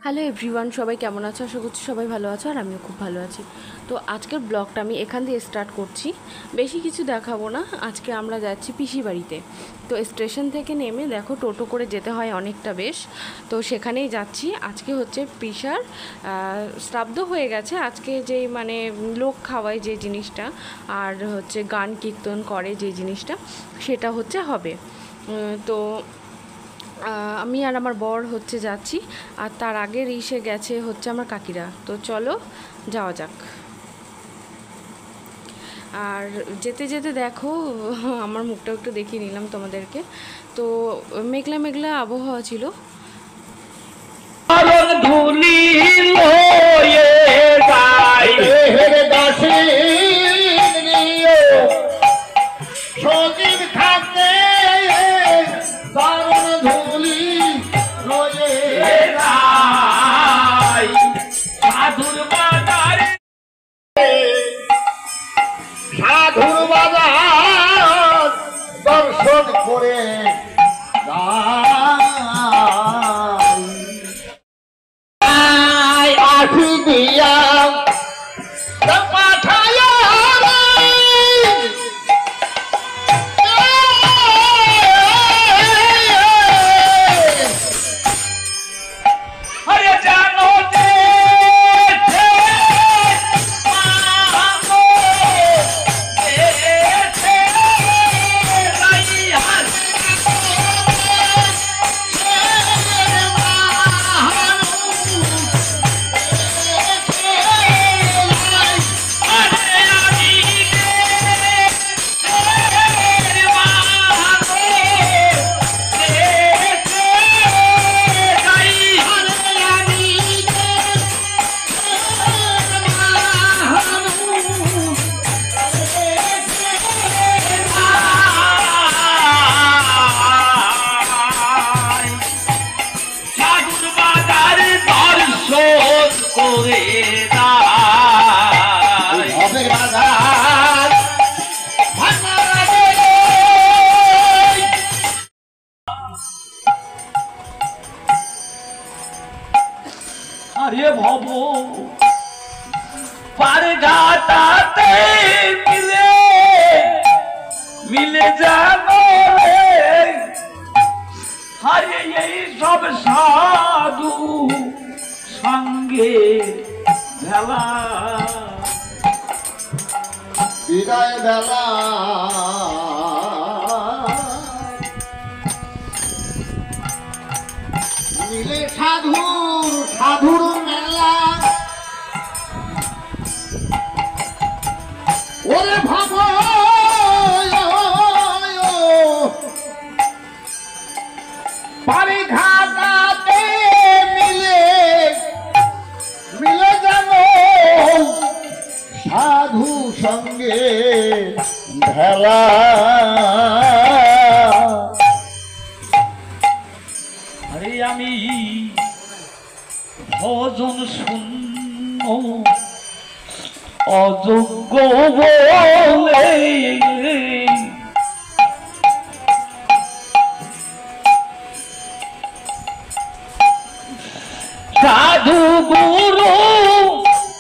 Hello everyone, সবাই কেমন আছো? আশা করছি সবাই ভালো আছো আর আমিও খুব ভালো আছি। তো আজকের ব্লগটা আমি এখান দিয়ে স্টার্ট করছি। বেশি কিছু দেখাবো না। আজকে আমরা যাচ্ছি পিসি বাড়িতে। তো স্টেশন থেকে নেমে দেখো টোটো করে যেতে হয় অনেকটা বেশ। তো সেখানেই যাচ্ছি। আজকে হচ্ছে পিসার শ্রাদ্ধ হয়ে গেছে। আজকে যেই মানে লোক খাওয়ায় যে জিনিসটা আর হচ্ছে গান কীর্তন করে যে জিনিসটা, সেটা হচ্ছে হবে। তো আমি আর আমার বর হচ্ছে যাচ্ছি, আর তার আগের ইসে গেছে হচ্ছে আমার কাকিরা। তো চলো যাওয়া যাক। আর যেতে যেতে দেখো আমার মুখটাও একটু দেখিয়ে নিলাম তোমাদেরকে। তো মেঘলা মেঘলা আবহাওয়া ছিল। সাধুর বাজার দর্শন করে আশি দিয়া পাঠায় আরে ভব পারে ঘাটাতে মিলে মিলে যাবো আরে এই সব সাধু সঙ্গে ভেলা বিদায় বেলা মিলে সাধুর মেলা ওরে ভাব পারি ঘাটাতে মিলে মিলে যাব সাধু সঙ্গে ভেলা আরে আমি ভজন শূন্য অযোগ্য বলে সাধু গুরু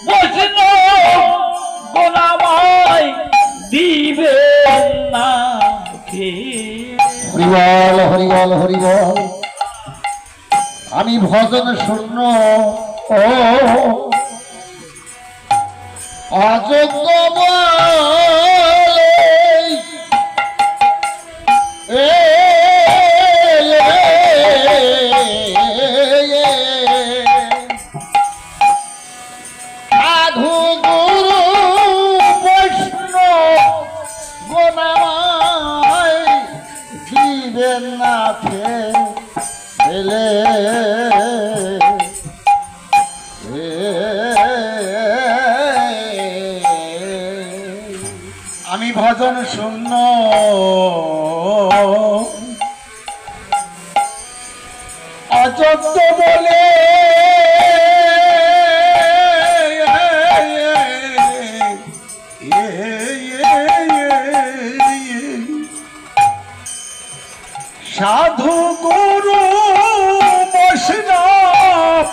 বৈষ্ণব গোলামাই দিবে না কে। হরিবল হরিবল হরিবল আমি ভজন শূন্য ও অযোগ্য বলে সাধু গুরু বৈষ্ণব গোনামায় দিবেন না ফেলে আমি ভজন শূন্য অযোগ্য বলে সাধু গুরু বৈষ্ণব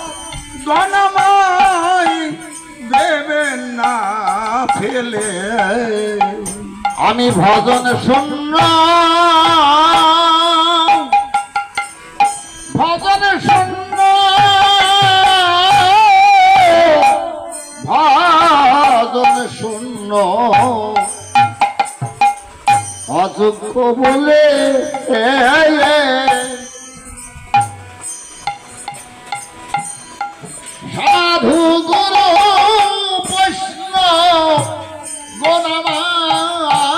গেলে আমি ভজন শূন্য ভজন শূন্য ভজন শূন্য অযোগ্য বলে সাধু গুরু বৈষ্ণব গোনামাই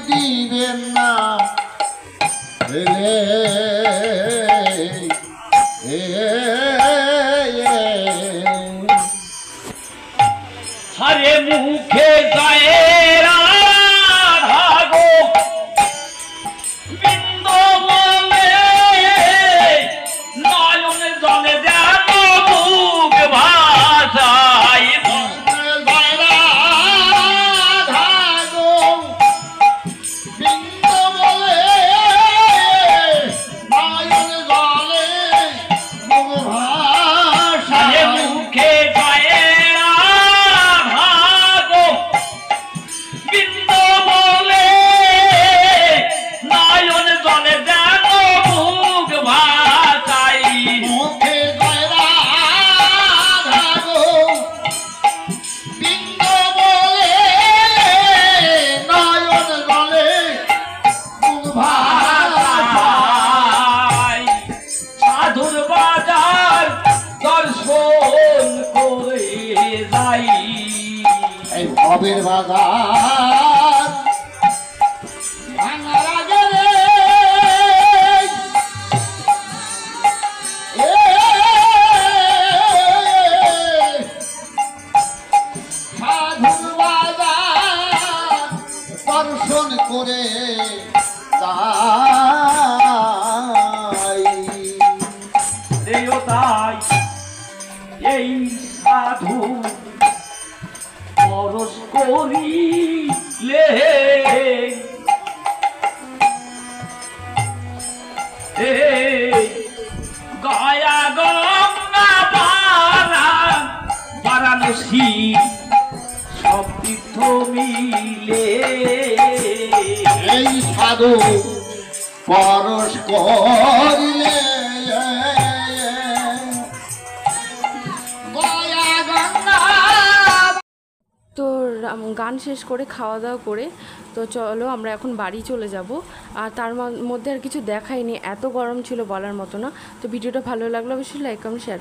দিবেন না হরে মুখে যায় রাধা গো বিন্দ বলে নয়ন জলে যেন মুখ ভাষায় হরে মুখে যায় রাধা গো বিন্দ বলে নয়ন জলে যেন মুখ ভাষায় মুখে গয়রা ধাগো বিন্দ বলে নয়ন জলে মুখ ভাষায় সাধুর বাজার দর্শন করে যাই এই ভবের বাজার ভাঙার আগে রে সাধুর বাজার দর্শন করে যাই দেবতাই এই সাধু পরশ করিলে গয়া গঙ্গা বারাণসী সব তীর্থ মিলে এই সাধু পরশ করিলে গয়া গঙ্গা তো গান শেষ করে খাওয়া দাওয়া করে তো চলো আমরা এখন বাড়ি চলে যাব। আর তার মধ্যে আর কিছু দেখাইনি, এত গরম ছিল বলার মতো না। তো ভিডিওটা ভালো লাগলে অবশ্যই লাইক কমেন্ট শেয়ার